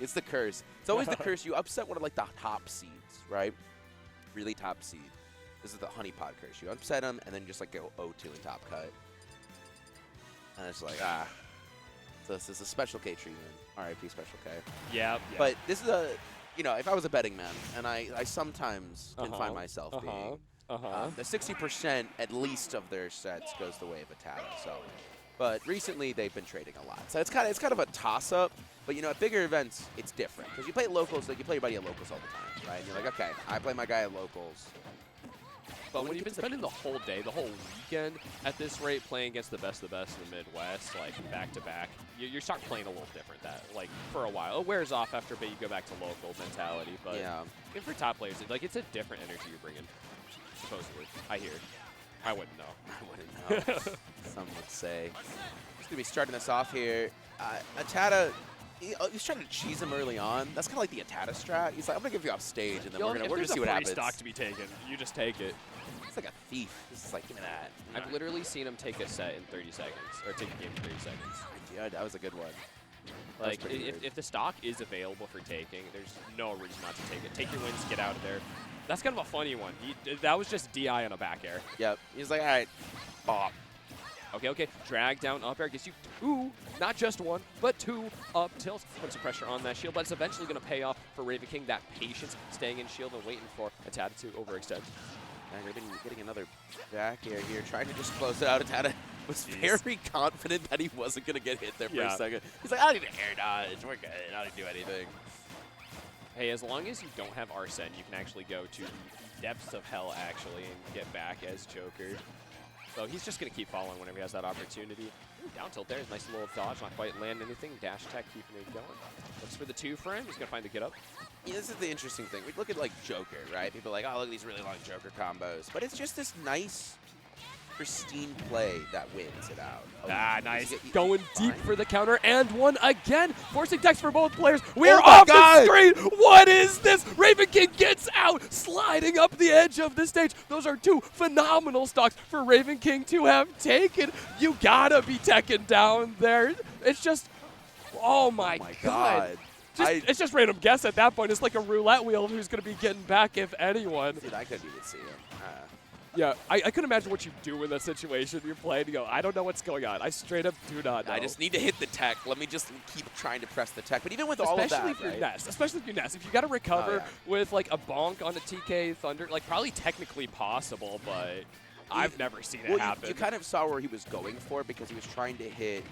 It's the curse. It's always the curse. You upset one of like the top seeds, right? Really top seed. This is the Honeypot curse. You upset them and then just like go 0-2 in top cut. And it's like, So this is a Special K treatment. RIP Special K. Yeah. But this is a, you know, if I was a betting man, and I sometimes can find myself being, the 60% at least of their sets goes the way of Atata. So, but recently they've been trading a lot. So it's kind of a toss-up. But you know, at bigger events, it's different because you play at locals, like you play your buddy at locals all the time, right? And you're like, okay, I play my guy at locals. But when you've been spending the whole day, the whole weekend at this rate, playing against the best of the best in the Midwest, like back-to-back, you start playing a little different that, like, for a while. It wears off after a bit. You go back to local mentality. But and for top players, like, it's a different energy you're bringing, supposedly. I hear. I wouldn't know. I wouldn't know. Some would say. Just going to be starting us off here. Atata, he's trying to cheese him early on. That's kind of like the Atata strat. He's like, I'm going to give you off stage, and then we're going to see what happens. If there's a free stock to be taken, you just take it. It's like a thief. This is like, give me that. I've literally seen him take a set in 30 seconds, or take a game in 30 seconds. Yeah, that was a good one. Like, if the stock is available for taking, there's no reason not to take it. Take your wins, get out of there. That's kind of a funny one. That was just DI on a back air. Yep. He's like, all right, bop. Okay. Drag down up air gets you 2, not just 1, but 2 up tilts. Put some pressure on that shield, but it's eventually going to pay off for Ravenking. That patience, staying in shield and waiting for Atata to overextend. Raven getting another back air here, trying to just close it out. Atata was very confident that he wasn't going to get hit there for a second. He's like, I don't need to air dodge. We're good. I don't need to do anything. Hey, as long as you don't have Arsene, you can actually go to the depths of hell, actually, and get back as Joker. So he's just going to keep following whenever he has that opportunity. Ooh, down tilt there. Nice little dodge. Not quite land anything. Dash attack keeping it going. Looks for the 2 frame. He's going to find the get up. Yeah, this is the interesting thing. We look at like Joker, right? People are like, oh, look at these really long Joker combos. But it's just this nice, pristine play that wins it out. Nice. Going deep for the counter and 1 again. Forcing decks for both players. We are my off God. the screen. What is this? Ravenking gets out, sliding up the edge of the stage. Those are 2 phenomenal stocks for Ravenking to have taken. You gotta be teching down there. It's just, oh my God. It's just random guess at that point. It's like a roulette wheel of who's going to be getting back, if anyone. Dude, I couldn't even see him. Yeah, I couldn't imagine what you do in that situation. You're playing, you go, I don't know what's going on. I straight up do not know. I just need to hit the tech. Let me just keep trying to press the tech. But even with all of that, especially if you're Ness, if you got to recover with like a bonk on a TK Thunder, like probably technically possible, but I've never seen it happen. You kind of saw where he was going for because he was trying to hit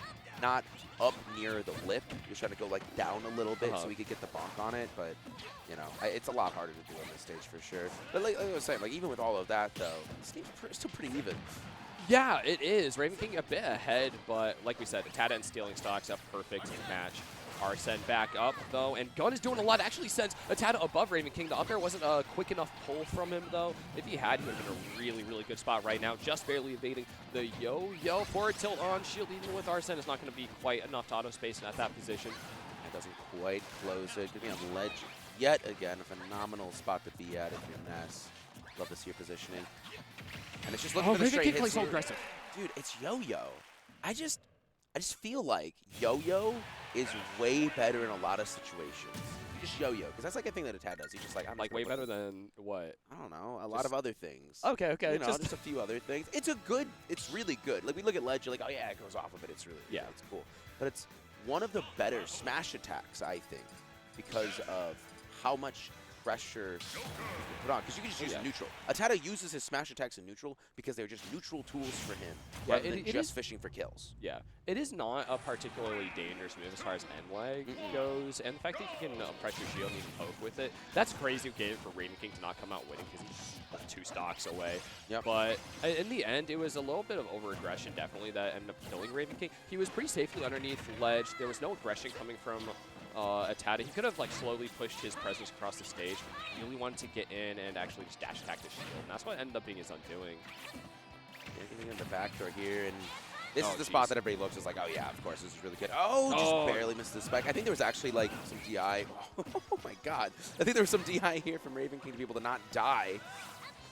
not up near the lip. He was trying to go like down a little bit so he could get the bonk on it. But, you know, it's a lot harder to do on this stage for sure. But like I was saying, like even with all of that, though, this game's still pretty even. Yeah, it is. Ravenking a bit ahead, but like we said, Atata and Stealing Stocks a perfect match. Arsene back up, though, and Gun is doing a lot. Actually sends Atata above Ravenking. The up air wasn't a quick enough pull from him, though. If he had, he would have been a really, really good spot right now. Just barely evading the yo-yo. Forward tilt on shield, even with Arsene, is not going to be quite enough to auto space at that position. It doesn't quite close it. Getting on ledge yet again. A phenomenal spot to be at if you're Ness. Love to see your positioning. And it's just looking for the straight hits. So aggressive. Dude, it's yo-yo. I just feel like yo-yo is way better in a lot of situations. You just yo-yo, because that's like a thing that Atata does. He's just like, I'm like way better than what? I don't know, a lot of other things. Okay. You know, just a few other things. It's really good. Like we look at ledge, you're like, oh yeah, it goes off of it. It's really, it's cool. But it's one of the better smash attacks, I think, because of how much pressure you can put on, because you can just use it neutral. Atata uses his smash attacks in neutral because they're just neutral tools for him rather than just fishing for kills. Yeah, it is not a particularly dangerous move as far as end-lag goes, and the fact that you can press your shield and even poke with it, that's crazy game for Ravenking to not come out winning because he's 2 stocks away. But in the end, it was a little bit of over-aggression, definitely, that ended up killing Ravenking. He was pretty safely underneath ledge. There was no aggression coming from Atata. He could have like slowly pushed his presence across the stage. He really wanted to get in and actually just dash attack the shield, and that's what ended up being his undoing. Getting in the backdoor here, and this is the spot that everybody looks is like, oh yeah, of course, this is really good. Oh, just barely missed the spike. I think there was actually like some DI. Oh my God. I think there was some DI here from Ravenking to be able to not die.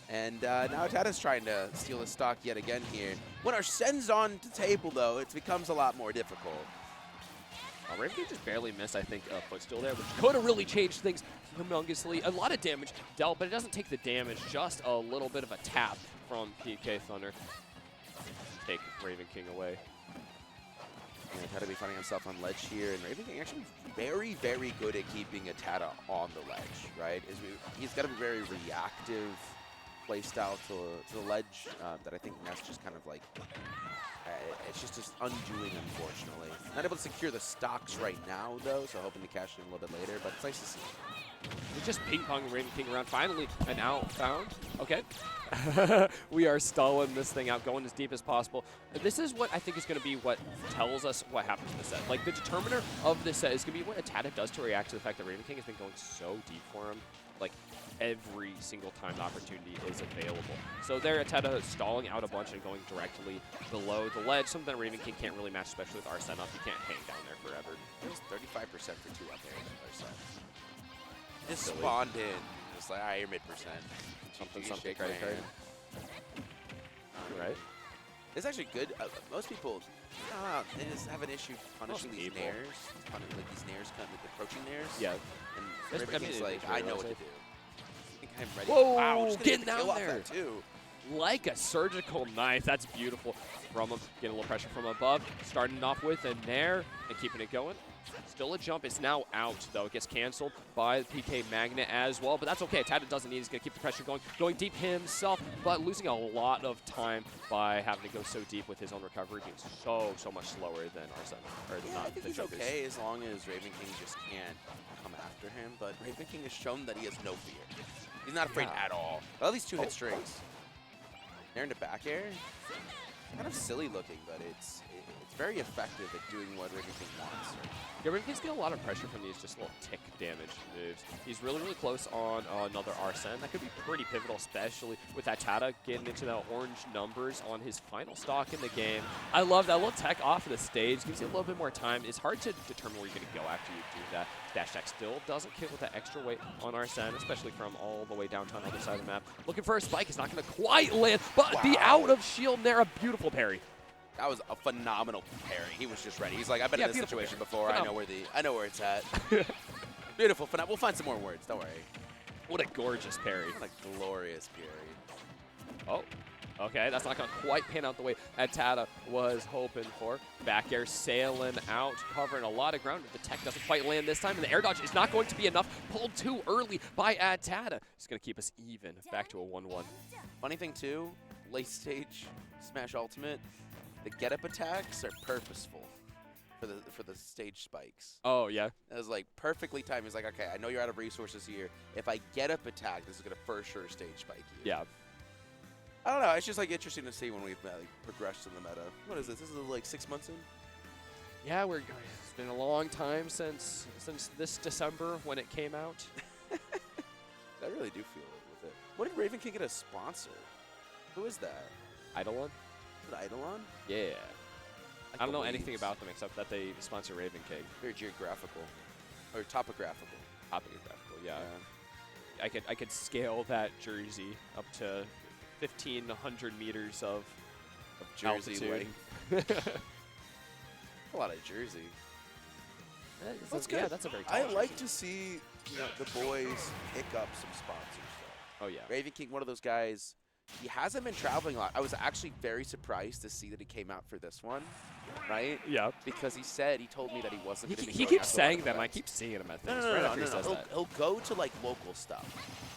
And now Atata's trying to steal the stock yet again here. When Arsene's on the table, though, it becomes a lot more difficult. Ravenking just barely missed, I think, footstool there, which could have really changed things humongously. A lot of damage dealt, but it doesn't take the damage. Just a little bit of a tap from PK Thunder. Take Ravenking away. Yeah, Atata be finding himself on ledge here, and Ravenking actually very, very good at keeping Atata on the ledge, right? He's got a very reactive play style to the ledge that I think Ness just kind of like, it's just undoing, unfortunately. Not able to secure the stocks right now, though, so hoping to cash in a little bit later, but it's nice to see. We're just ping-ponging Ravenking around. Finally, an outbound. Okay. We are stalling this thing out, going as deep as possible. This is what I think is going to be what tells us what happens in the set. Like, the determiner of this set is going to be what Atata does to react to the fact that Ravenking has been going so deep for him. Like, every single time the opportunity is available. So there, Atata stalling out a bunch and going directly below the ledge, something that Ravenking can't really match, especially with Arsene up. You can't hang down there forever. It was 35% for 2 up there with Arsene. Just spawned in. Just like, you're mid-percent. Something right there. Right. It's actually good. Most people, they just have an issue punishing these nairs. Like these nairs, kind of like approaching nairs. Yeah. And Ravenking's like, I know what to do. I think I'm ready. Whoa, wow, getting down there. Too. Like a surgical knife. That's beautiful. From him, getting a little pressure from above. Starting off with a nair and keeping it going. Still a jump. It's now out, though. It gets canceled by the PK Magnet as well, but that's okay. Atata doesn't need it. He's going to keep the pressure going. Going deep himself, but losing a lot of time by having to go so deep with his own recovery, being so much slower than Arsene. I think he's okay as long as Ravenking just can't come after him, but Ravenking has shown that he has no fear. He's not afraid at all. All these 2 hit strings. Nair into back air. Kind of silly looking, but it's very effective at doing what Ravenking wants. Yeah, Ravenking's getting a lot of pressure from these just little tick damage moves. He's really close on another Arsene. That could be pretty pivotal, especially with Atata getting into the orange numbers on his final stock in the game. I love that little tech off of the stage. Gives you a little bit more time. It's hard to determine where you're going to go after you do that. Dash tech still doesn't kill with that extra weight on Arsene, especially from all the way downtown on the other side of the map. Looking for a spike. It's not going to quite land, but the out of shield there, a beautiful parry. That was a phenomenal parry. He was just ready. He's like, I've been in this situation before. I know where it's at. Beautiful. We'll find some more words. Don't worry. What a gorgeous parry. What a glorious parry. Oh, okay. That's not going to quite pan out the way Atata was hoping for. Back air sailing out, covering a lot of ground. The tech doesn't quite land this time, and the air dodge is not going to be enough. Pulled too early by Atata. It's going to keep us even. Back to a 1-1. Funny thing, too, late stage Smash Ultimate, the get-up attacks are purposeful for the stage spikes. Oh, yeah. It was like perfectly timed. He's like, okay, I know you're out of resources here. If I get up attack, this is going to for sure stage spike you. Yeah. I don't know. It's just like interesting to see when we've progressed in the meta. What is this? This is like 6 months in? Yeah, it's been a long time since this December when it came out. I really do feel it with it. What did Ravenking get a sponsor? Who is that? Eidolon? Is it Eidolon? Yeah. I don't know anything about them except that they sponsor Ravenking. Very geographical. Or topographical. Topographical, yeah. I could scale that jersey up to 1,500 meters of jersey altitude. length. A lot of jersey. That's good. Yeah, that's a very tall I jersey. like to see the boys pick up some sponsors, though. Oh, yeah. Ravenking, one of those guys, he hasn't been traveling a lot. I was actually very surprised to see that he came out for this one, right? Yeah. Because he told me that he wasn't going to be He keeps saying them. I keep seeing him at things. No. He'll go to, like, local stuff.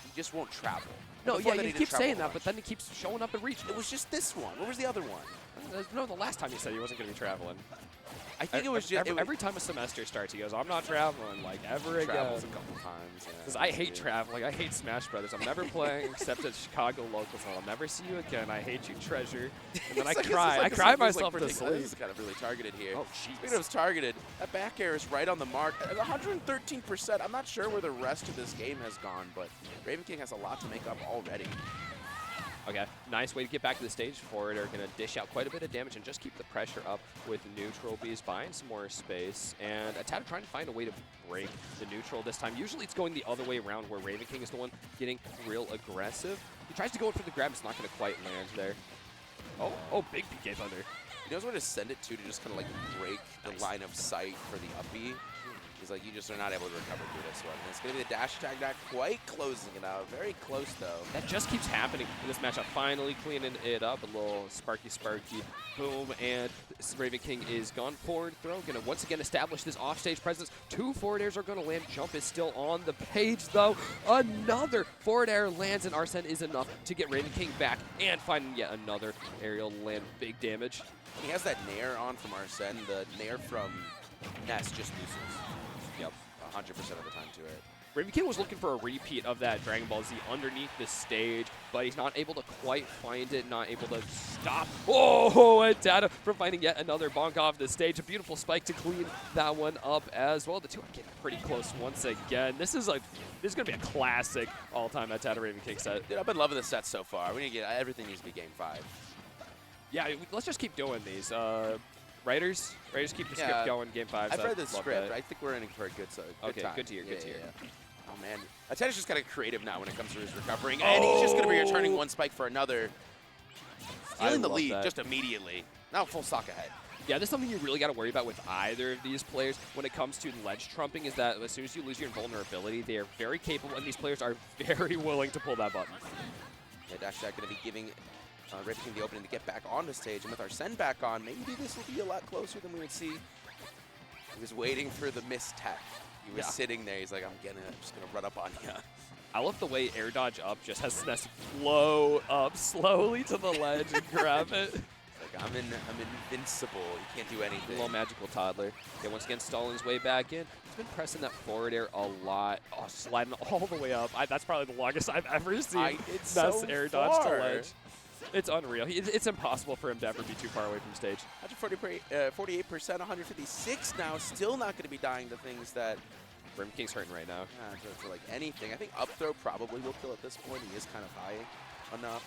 He just won't travel. No, yeah, he keeps saying that, but then he keeps showing up at regional. It was just this one. What was the other one? No, the last time he said he wasn't going to be traveling. I think it was just every time a semester starts, he goes, "I'm not traveling like ever again." Travels a couple times. Because I hate traveling. I hate Smash Brothers. I'm never playing except at Chicago locals. I'll never see you again. I hate you, Treasure. And then I cry. I cry myself to sleep. This is kind of really targeted here. Oh, jeez. Speaking of targeted, that back air is right on the mark. At 113%. I'm not sure where the rest of this game has gone, but Ravenking has a lot to make up already. Okay, nice way to get back to the stage for it. Are going to dish out quite a bit of damage and just keep the pressure up with neutral. Bees buying some more space. And Atata trying to find a way to break the neutral this time. Usually it's going the other way around where Ravenking is the one getting real aggressive. He tries to go in for the grab. It's not going to quite land there. Oh, big PK Thunder. He knows where to send it to just kind of like break the line of sight for the up B. He's like, you just are not able to recover through this one. And it's going to be the dash attack, not quite closing it out. Very close, though. That just keeps happening in this matchup. Finally cleaning it up. A little sparky. Boom, and Ravenking is gone. Forward throw. Going to once again establish this offstage presence. 2 forward airs are going to land. Jump is still on the page, though. Another forward air lands, and Arsene is enough to get Ravenking back and finding yet another aerial land. Big damage. He has that nair on from Arsene. The nair from Ness just loses. Yep, 100% of the time to it. Ravenking was looking for a repeat of that Dragon Ball Z underneath the stage, but he's not able to quite find it, not able to stop. Oh, Atata from finding yet another bonk off the stage. A beautiful spike to clean that one up as well. The two are getting pretty close once again. This is going to be a classic all-time Atata Ravenking set. Dude, I've been loving this set so far. We need to get everything needs to be game 5. Yeah, let's just keep doing these. Writers keep the script going. Game 5. I've read the script. I think we're in for a good time. Good to hear. Good to hear. Oh man, Atata's just kind of creative now when it comes to his recovering, and he's just going to be returning one spike for another, stealing the lead just immediately. Now full stock ahead. Yeah, this is something you really got to worry about with either of these players when it comes to ledge trumping, is that as soon as you lose your invulnerability, they are very capable, and these players are very willing to pull that button. Yeah, Dash Attack going to be giving Ravenking the opening to get back on the stage, and with our send back on, maybe this will be a lot closer than we would see. He was waiting for the missed tech. He was sitting there. He's like, I'm just gonna run up on you. I love the way air dodge up just has Ness flow up slowly to the ledge and grab it. Like I'm invincible. You can't do anything. A little magical toddler. Okay, once again, stalling his way back in. He's been pressing that forward air a lot. Oh, sliding all the way up. That's probably the longest I've ever seen Ness air dodge to ledge. It's unreal. It's impossible for him to ever be too far away from stage. 48%, 156 now. Still not going to be dying to things that Raveking's hurting right now. To like anything. I think up throw probably will kill at this point. He is kind of high enough.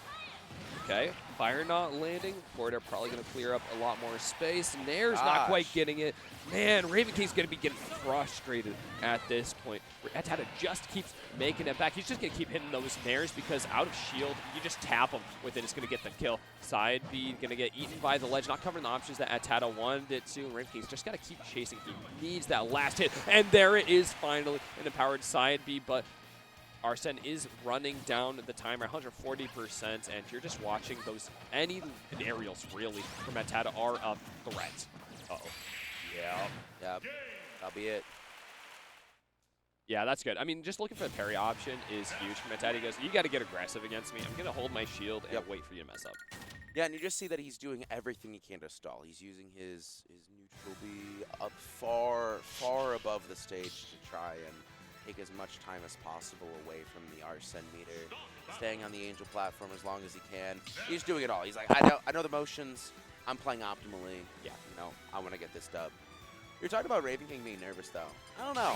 Okay, fire not landing. Forward air probably going to clear up a lot more space. Nair's not quite getting it. Man, Ravenking's going to be getting frustrated at this point. Atata just keeps making it back. He's just going to keep hitting those Nairs because out of shield, you just tap him with it. It's going to get the kill. Side B going to get eaten by the ledge, not covering the options that Atata wanted it to. Ravenking's just got to keep chasing. He needs that last hit. And there it is finally, an empowered side B, but Arsene is running down the timer, 140%, and you're just watching those, any aerials really from Atata are a threat. Uh-oh. Yeah, that'll be it. Yeah, that's good. I mean, just looking for the parry option is huge from Atata. He goes, you got to get aggressive against me. I'm going to hold my shield and wait for you to mess up. Yeah, and you just see that he's doing everything he can to stall. He's using his neutral B up far above the stage to try and take as much time as possible away from the Arsene meter, staying on the Angel platform as long as he can. He's doing it all. He's like, I know the motions. I'm playing optimally. Yeah, I want to get this dub. You're talking about Ravenking being nervous, though. I don't know.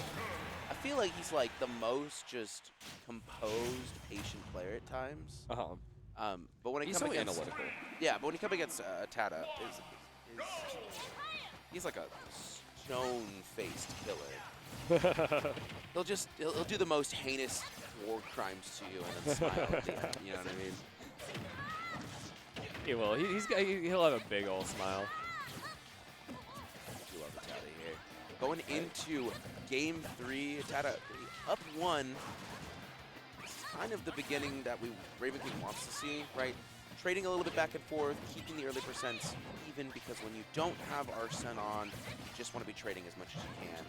I feel like he's like the most just composed, patient player at times. But when it comes against analytical. Yeah, but when he comes against Atata, he's like a stone-faced killer. He'll do the most heinous war crimes to you and then smile at the end. You know what I mean? He will. He'll have a big old smile. I love Atata here. Going into Game 3, Atata up 1. It's kind of the beginning that Ravenking wants to see, right? Trading a little bit back and forth, keeping the early percents even, because when you don't have Arsene on, you just want to be trading as much as you can.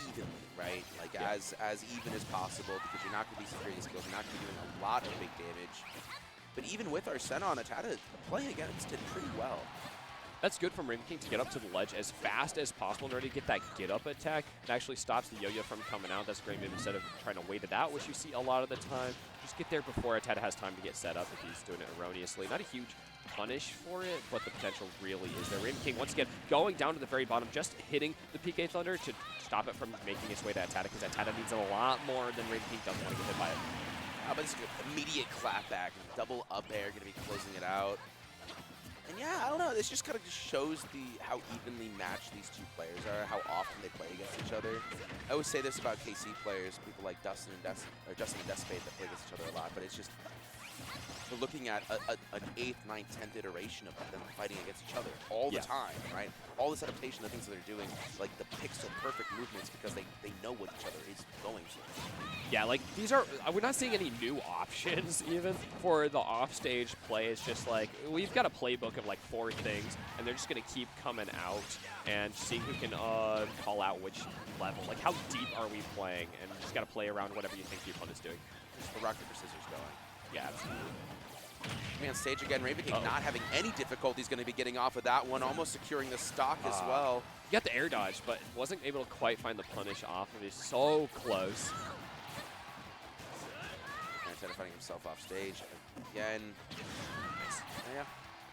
Evenly, right? Like as even as possible, because you're not going to be securing skills, you're not going to be doing a lot of big damage. But even with Arsene on, Atata playing against it pretty well. That's good from Ravenking to get up to the ledge as fast as possible in order to get that get-up attack. It actually stops the yo-yo from coming out. That's a great move instead of trying to wait it out, which you see a lot of the time. Just get there before Atata has time to get set up if he's doing it erroneously. Not a huge punish for it, but the potential really is there. Ravenking, once again, going down to the very bottom, just hitting the PK Thunder to stop it from making its way to Atata, because Atata needs a lot more than Ravenking doesn't want to get hit by it. How about this immediate clapback, double up air, going to be closing it out. And yeah, I don't know, this just kind of shows how evenly matched these two players are, how often they play against each other. I always say this about KC players, people like Dustin and Despade that play against each other a lot, but it's just we're looking at an 8th, 9th, 10th iteration of them fighting against each other all the time, right? All this adaptation, the things that they're doing, like the pixel-perfect movements because they know what each other is going for. Yeah, like these are, we're not seeing any new options even for the offstage play. It's just like, we've got a playbook of like 4 things, and they're just going to keep coming out and seeing who can call out which level. Like, how deep are we playing? And just got to play around whatever you think the opponent's doing. Just the rock, paper, scissors going. Yeah, absolutely. Man, stage again. Ravenking not having any difficulties, going to be getting off of that one, almost securing the stock as well. He got the air dodge, but wasn't able to quite find the punish off of it. So close. Atata finding himself off stage again. Yeah,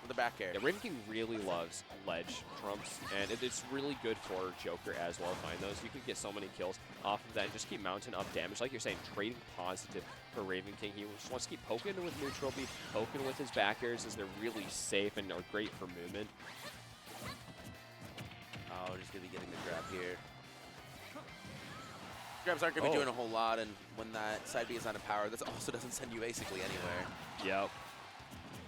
with the back air. Yeah, Ravenking really loves ledge trumps, and it's really good for Joker as well. Find those. You can get so many kills off of that and just keep mounting up damage. Like you're saying, trading positive for Ravenking. He just wants to keep poking with neutral B, poking with his backers as they're really safe and are great for movement. Oh, just going to be getting the grab here. Grabs aren't going to be doing a whole lot, and when that side B is out of power, that also doesn't send you basically anywhere. Yep.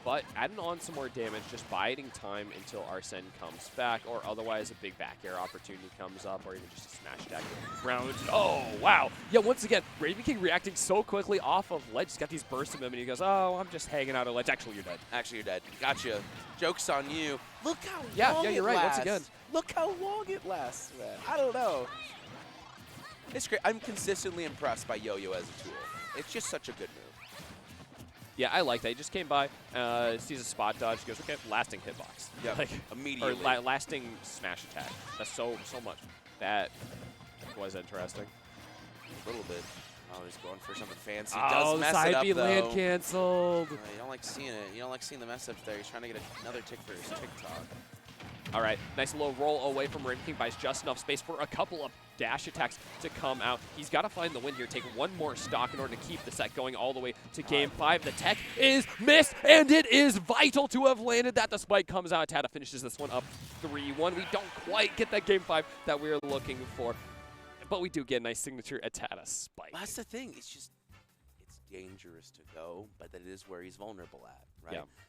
But adding on some more damage, just biding time until Arsene comes back, or otherwise a big back air opportunity comes up, or even just a smash attack round. Oh, wow. Yeah, once again, Ravenking reacting so quickly off of ledge. He's got these bursts of him, and he goes, oh, I'm just hanging out at ledge. Actually, you're dead. Actually, you're dead. Gotcha. Joke's on you. Look how long you're right. lasts. Once again. Look how long it lasts, man. I don't know. It's great. I'm consistently impressed by Yo-Yo as a tool. It's just such a good move. Yeah, I like that. He just came by, sees a spot dodge, goes, okay, lasting hitbox. Yeah, like, immediately. Or lasting smash attack. That's so much. That was interesting. A little bit. Oh, he's going for something fancy. Oh, does mess side it up, B though. land canceled. You don't like seeing it. You don't like seeing the mess up there. He's trying to get another tick for his TikTok. All right, nice little roll away from Ravenking, buys just enough space for a couple of dash attacks to come out. He's got to find the win here, take one more stock in order to keep the set going all the way to game 5. The tech is missed, and it is vital to have landed that. The spike comes out. Atata finishes this one up 3-1. We don't quite get that game 5 that we're looking for, but we do get a nice signature Atata spike. That's the thing. It's just, it's dangerous to go, but that is where he's vulnerable at, right? Yeah.